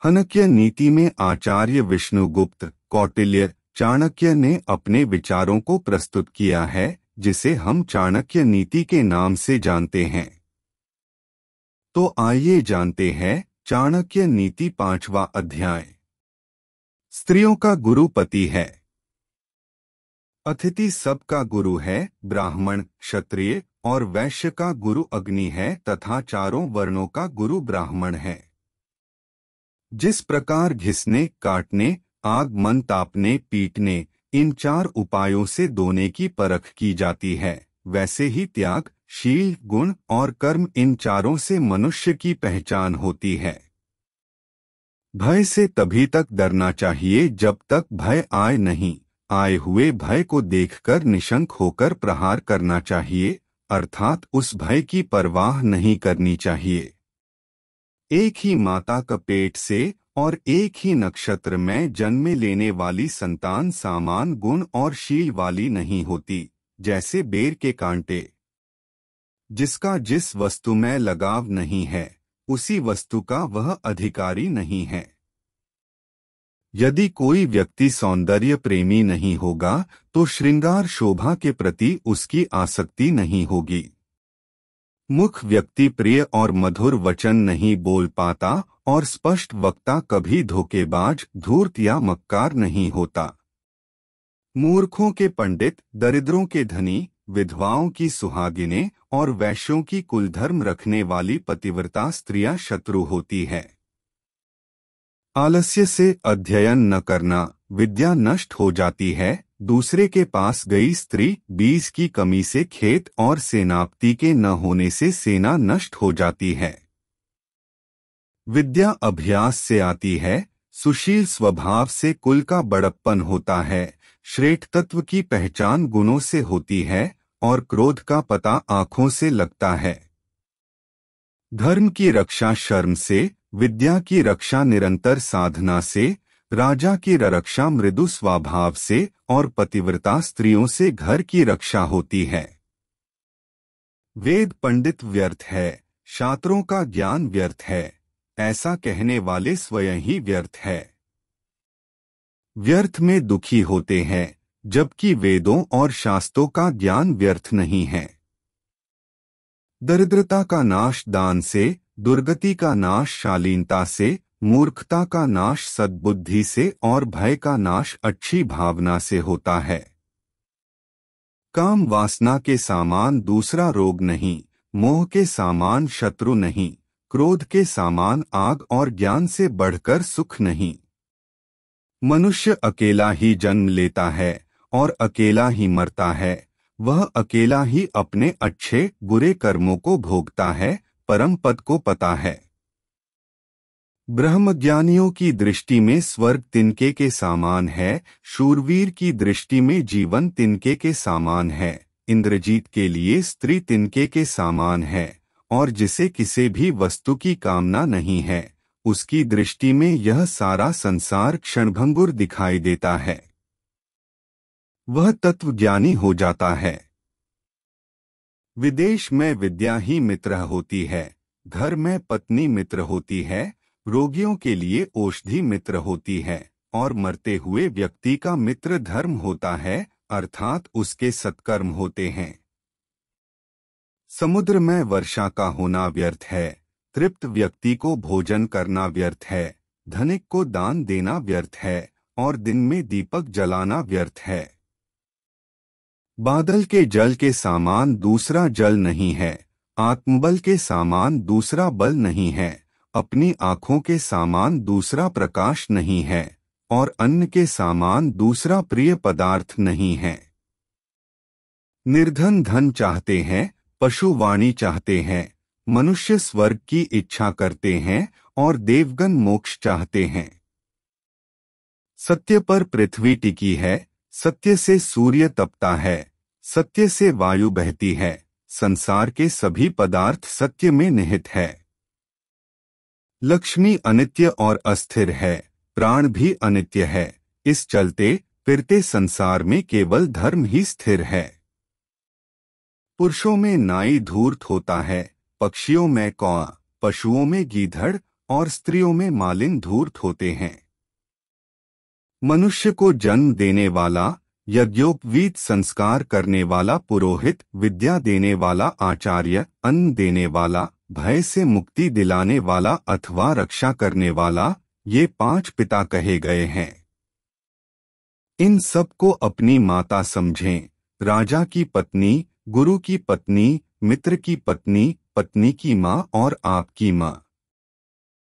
हनक्य नीति में आचार्य विष्णुगुप्त कौटिल्य चाणक्य ने अपने विचारों को प्रस्तुत किया है, जिसे हम चाणक्य नीति के नाम से जानते हैं। तो आइए जानते हैं चाणक्य नीति 5वां अध्याय। स्त्रियों का गुरु पति है। अतिथि सबका गुरु है। ब्राह्मण, क्षत्रिय और वैश्य का गुरु अग्नि है तथा चारों वर्णों का गुरु ब्राह्मण है। जिस प्रकार घिसने, काटने, आग मन तापने, पीटने, इन 4 उपायों से दोने की परख की जाती है, वैसे ही त्याग, शील, गुण और कर्म, इन चारों से मनुष्य की पहचान होती है। भय से तभी तक डरना चाहिए जब तक भय आए नहीं। आए हुए भय को देखकर निशंक होकर प्रहार करना चाहिए, अर्थात उस भय की परवाह नहीं करनी चाहिए। एक ही माता का पेट से और एक ही नक्षत्र में जन्म लेने वाली संतान समान गुण और शील वाली नहीं होती, जैसे बेर के कांटे। जिसका जिस वस्तु में लगाव नहीं है, उसी वस्तु का वह अधिकारी नहीं है। यदि कोई व्यक्ति सौंदर्य प्रेमी नहीं होगा तो श्रृंगार शोभा के प्रति उसकी आसक्ति नहीं होगी। मुख व्यक्ति प्रिय और मधुर वचन नहीं बोल पाता और स्पष्ट वक्ता कभी धोखेबाज, धूर्त या मक्कार नहीं होता। मूर्खों के पंडित, दरिद्रों के धनी, विधवाओं की सुहागिनें और वैश्यों की कुलधर्म रखने वाली पतिव्रता स्त्रियां शत्रु होती है। आलस्य से अध्ययन न करना, विद्या नष्ट हो जाती है। दूसरे के पास गई स्त्री, बीज की कमी से खेत और सेनापति के न होने से सेना नष्ट हो जाती है। विद्या अभ्यास से आती है। सुशील स्वभाव से कुल का बड़प्पन होता है। श्रेष्ठ तत्व की पहचान गुणों से होती है और क्रोध का पता आंखों से लगता है। धर्म की रक्षा शर्म से, विद्या की रक्षा निरंतर साधना से, राजा की रक्षा मृदु स्वभाव से और पतिव्रता स्त्रियों से घर की रक्षा होती है। वेद पंडित व्यर्थ है, शास्त्रों का ज्ञान व्यर्थ है, ऐसा कहने वाले स्वयं ही व्यर्थ है। व्यर्थ में दुखी होते हैं, जबकि वेदों और शास्त्रों का ज्ञान व्यर्थ नहीं है। दरिद्रता का नाश दान से, दुर्गति का नाश शालीनता से, मूर्खता का नाश सद्बुद्धि से और भय का नाश अच्छी भावना से होता है। काम वासना के समान दूसरा रोग नहीं, मोह के समान शत्रु नहीं, क्रोध के समान आग और ज्ञान से बढ़कर सुख नहीं। मनुष्य अकेला ही जन्म लेता है और अकेला ही मरता है। वह अकेला ही अपने अच्छे बुरे कर्मों को भोगता है, परम पद को पता है। ब्रह्मज्ञानियों की दृष्टि में स्वर्ग तिनके के समान है, शूरवीर की दृष्टि में जीवन तिनके के समान है, इंद्रजीत के लिए स्त्री तिनके के समान है और जिसे किसी भी वस्तु की कामना नहीं है, उसकी दृष्टि में यह सारा संसार क्षणभंगुर दिखाई देता है। वह तत्वज्ञानी हो जाता है। विदेश में विद्या ही मित्र होती है, घर में पत्नी मित्र होती है, रोगियों के लिए औषधि मित्र होती है और मरते हुए व्यक्ति का मित्र धर्म होता है, अर्थात उसके सत्कर्म होते हैं। समुद्र में वर्षा का होना व्यर्थ है, तृप्त व्यक्ति को भोजन करना व्यर्थ है, धनिक को दान देना व्यर्थ है और दिन में दीपक जलाना व्यर्थ है। बादल के जल के समान दूसरा जल नहीं है, आत्मबल के समान दूसरा बल नहीं है, अपनी आँखों के समान दूसरा प्रकाश नहीं है और अन्न के समान दूसरा प्रिय पदार्थ नहीं है। निर्धन धन चाहते हैं, पशु वाणी चाहते हैं, मनुष्य स्वर्ग की इच्छा करते हैं और देवगण मोक्ष चाहते हैं। सत्य पर पृथ्वी टिकी है, सत्य से सूर्य तपता है, सत्य से वायु बहती है, संसार के सभी पदार्थ सत्य में निहित है। लक्ष्मी अनित्य और अस्थिर है, प्राण भी अनित्य है, इस चलते फिरते संसार में केवल धर्म ही स्थिर है। पुरुषों में नाई धूर्त होता है, पक्षियों में कौआ, पशुओं में गीधड़ और स्त्रियों में मालिन धूर्त होते हैं। मनुष्य को जन्म देने वाला, यज्ञोपवीत संस्कार करने वाला पुरोहित, विद्या देने वाला आचार्य, अन्न देने वाला, भय से मुक्ति दिलाने वाला अथवा रक्षा करने वाला, ये 5 पिता कहे गए हैं। इन सबको अपनी माता समझें, राजा की पत्नी, गुरु की पत्नी, मित्र की पत्नी, पत्नी की माँ और आपकी माँ।